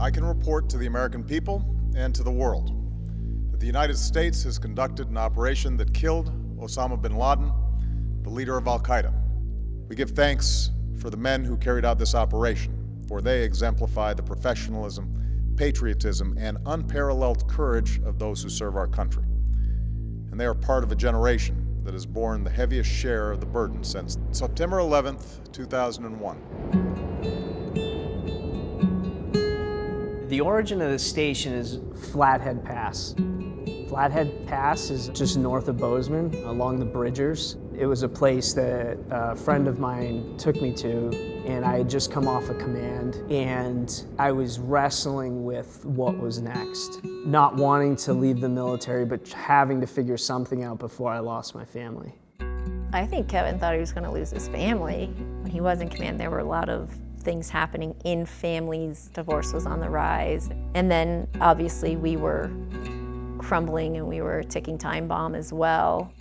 I can report to the American people and to the world that the United States has conducted an operation that killed Osama bin Laden, the leader of Al-Qaeda. We give thanks for the men who carried out this operation, for they exemplify the professionalism, patriotism, and unparalleled courage of those who serve our country. And they are part of a generation that has borne the heaviest share of the burden since September 11th, 2001. The origin of the station is Flathead Pass. Flathead Pass is just north of Bozeman, along the Bridgers. It was a place that a friend of mine took me to, and I had just come off a command, and I was wrestling with what was next. Not wanting to leave the military, but having to figure something out before I lost my family. I think Kevin thought he was going to lose his family. When he was in command, there were a lot of things happening in families. Divorce was on the rise. And then obviously we were crumbling and we were a ticking time bomb as well.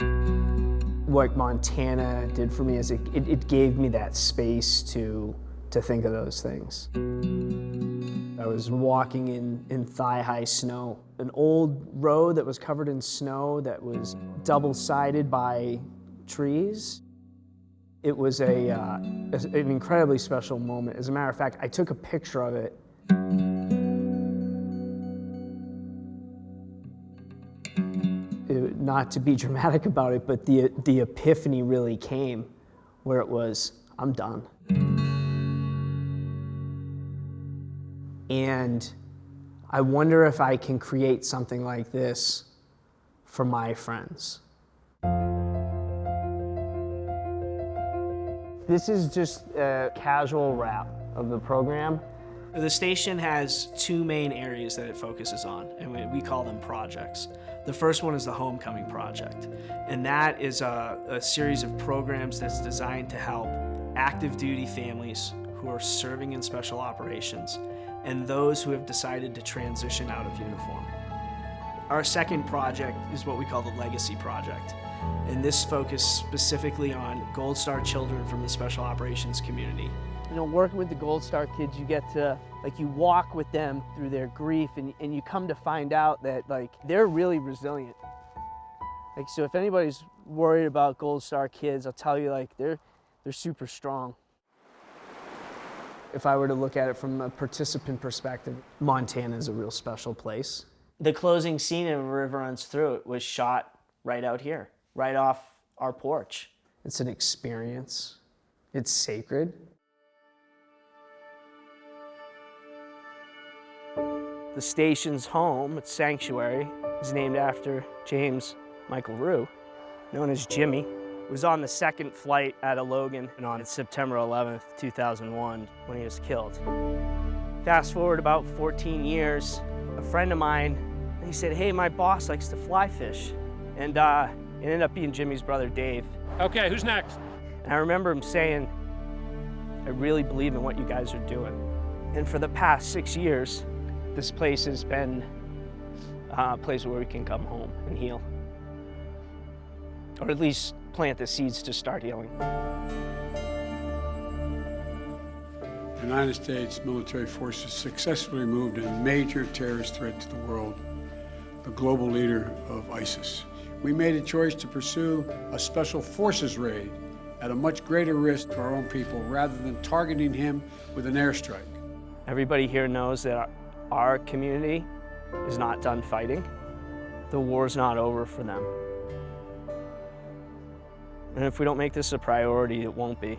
What Montana did for me is it gave me that space to think of those things. I was walking in thigh-high snow, an old road that was covered in snow that was double-sided by trees. It was an incredibly special moment. As a matter of fact, I took a picture of it. Not to be dramatic about it, but the epiphany really came where it was, I'm done. And I wonder if I can create something like this for my friends. This is just a casual wrap of the program. The station has two main areas that it focuses on, and we call them projects. The first one is the Homecoming Project, and that is a series of programs that's designed to help active duty families who are serving in special operations and those who have decided to transition out of uniform. Our second project is what we call the Legacy Project, and this focuses specifically on Gold Star children from the special operations community. You know, working with the Gold Star kids, you get to, you walk with them through their grief, and you come to find out that, they're really resilient. So if anybody's worried about Gold Star kids, I'll tell you, they're super strong. If I were to look at it from a participant perspective, Montana is a real special place. The closing scene of A River Runs Through It was shot right out here, right off our porch. It's an experience. It's sacred. The station's home, its sanctuary, is named after James Michael Rue, known as Jimmy. It was on the second flight out of Logan on September 11th, 2001, when he was killed. Fast forward about 14 years, a friend of mine, he said, hey, my boss likes to fly fish. And it ended up being Jimmy's brother, Dave. Okay, who's next? And I remember him saying, I really believe in what you guys are doing. And for the past 6 years, this place has been a place where we can come home and heal. Or at least plant the seeds to start healing. The United States military forces successfully removed a major terrorist threat to the world, the global leader of ISIS. We made a choice to pursue a special forces raid at a much greater risk to our own people rather than targeting him with an airstrike. Everybody here knows that our community is not done fighting. The war's not over for them. And if we don't make this a priority, it won't be.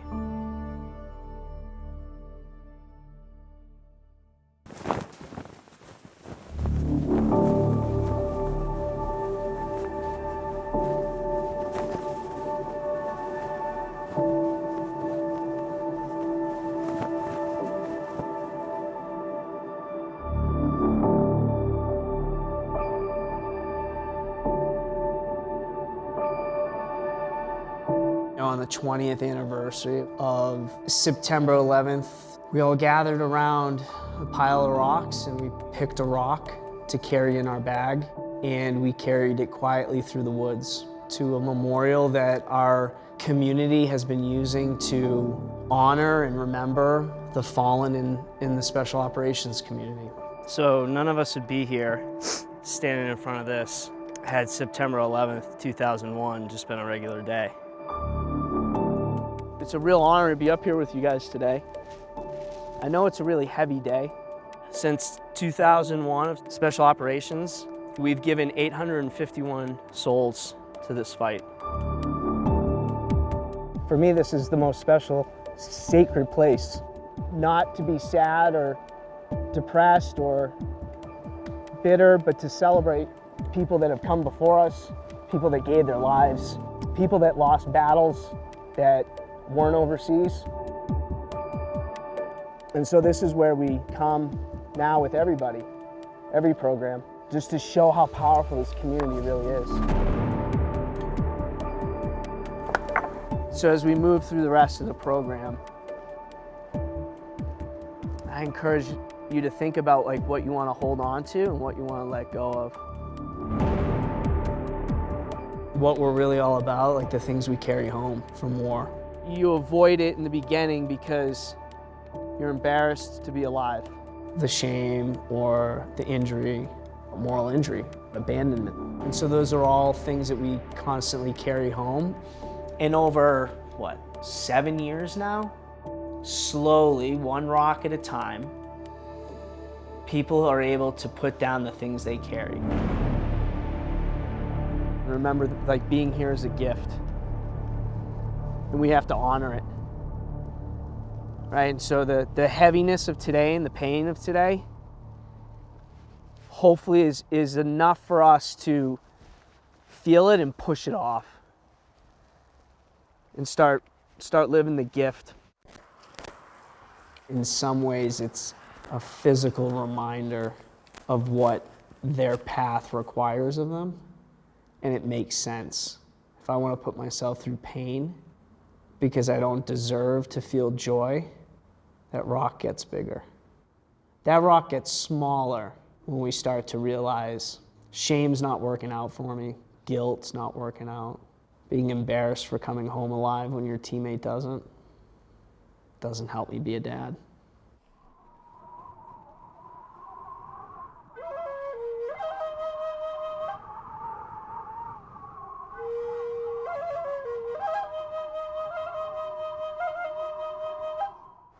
On the 20th anniversary of September 11th, we all gathered around a pile of rocks and we picked a rock to carry in our bag, and we carried it quietly through the woods to a memorial that our community has been using to honor and remember the fallen in the special operations community. So none of us would be here standing in front of this had September 11th, 2001 just been a regular day. It's a real honor to be up here with you guys today. I know it's a really heavy day. Since 2001 of Special Operations, we've given 851 souls to this fight. For me, this is the most special, sacred place. Not to be sad or depressed or bitter, but to celebrate people that have come before us, people that gave their lives, people that lost battles that weren't overseas. And so this is where we come now with everybody, every program, just to show how powerful this community really is. So as we move through the rest of the program, I encourage you to think about what you want to hold on to and what you want to let go of. What we're really all about, the things we carry home from war. You avoid it in the beginning because you're embarrassed to be alive. The shame or the injury, moral injury, abandonment. And so those are all things that we constantly carry home. And over, 7 years now? Slowly, one rock at a time, people are able to put down the things they carry. Remember, being here is a gift, and we have to honor it, right? And so the heaviness of today and the pain of today, hopefully is enough for us to feel it and push it off, and start living the gift. In some ways, it's a physical reminder of what their path requires of them, and it makes sense. If I want to put myself through pain because I don't deserve to feel joy, that rock gets bigger. That rock gets smaller when we start to realize shame's not working out for me, guilt's not working out, being embarrassed for coming home alive when your teammate doesn't help me be a dad.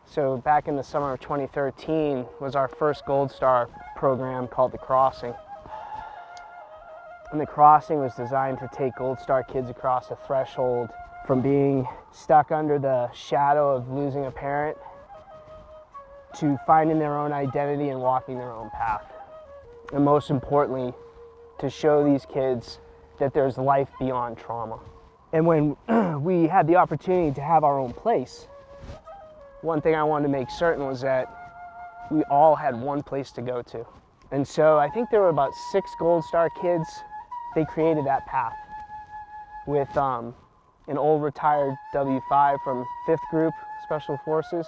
So back in the summer of 2013 was our first Gold Star program called The Crossing. And The Crossing was designed to take Gold Star kids across a threshold from being stuck under the shadow of losing a parent to finding their own identity and walking their own path. And most importantly, to show these kids that there's life beyond trauma. And when we had the opportunity to have our own place, one thing I wanted to make certain was that we all had one place to go to. And so I think there were about 6 Gold Star kids. They created that path with an old retired W5 from 5th Group Special Forces.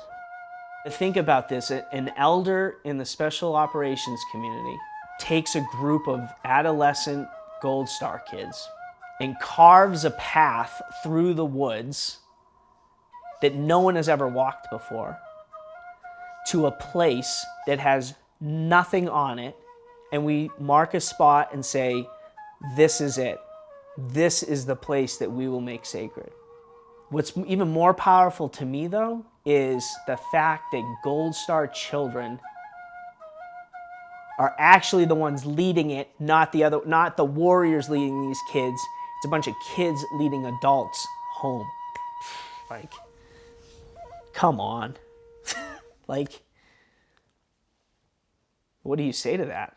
Think about this, an elder in the Special Operations community takes a group of adolescent Gold Star kids and carves a path through the woods that no one has ever walked before to a place that has nothing on it, and we mark a spot and say, this is it. This is the place that we will make sacred. What's even more powerful to me, though, is the fact that Gold Star children are actually the ones leading it, not the warriors leading these kids. It's a bunch of kids leading adults home. Come on. What do you say to that?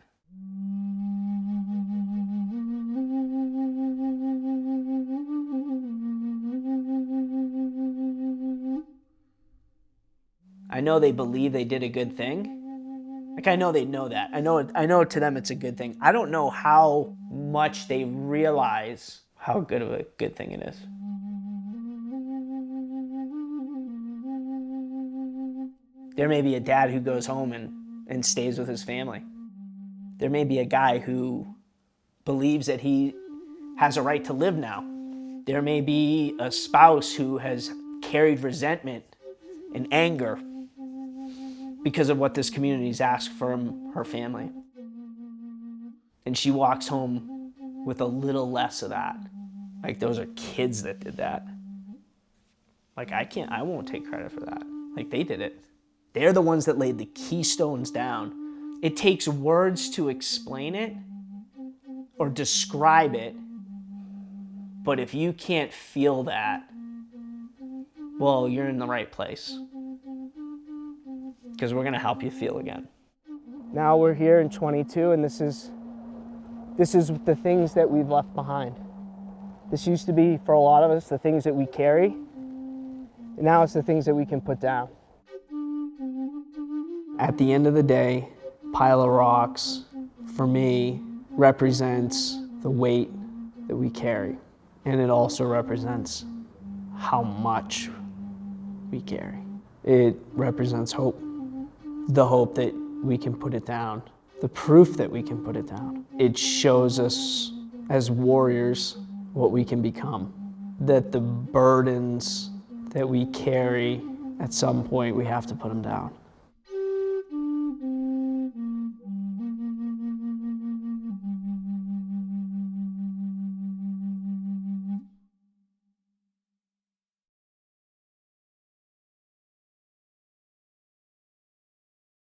I know they believe they did a good thing. I know they know that. I know to them it's a good thing. I don't know how much they realize how good of a good thing it is. There may be a dad who goes home and stays with his family. There may be a guy who believes that he has a right to live now. There may be a spouse who has carried resentment and anger because of what this community's asked from her family. And she walks home with a little less of that. Like, those are kids that did that. Like, I won't take credit for that. Like, they did it. They're the ones that laid the keystones down. It takes words to explain it or describe it, but if you can't feel that, well, you're in the right place. Because we're gonna help you feel again. Now we're here in 22, and this is the things that we've left behind. This used to be, for a lot of us, the things that we carry, and now it's the things that we can put down. At the end of the day, pile of rocks, for me, represents the weight that we carry. And it also represents how much we carry. It represents hope. The hope that we can put it down. The proof that we can put it down. It shows us as warriors what we can become. That the burdens that we carry, at some point we have to put them down.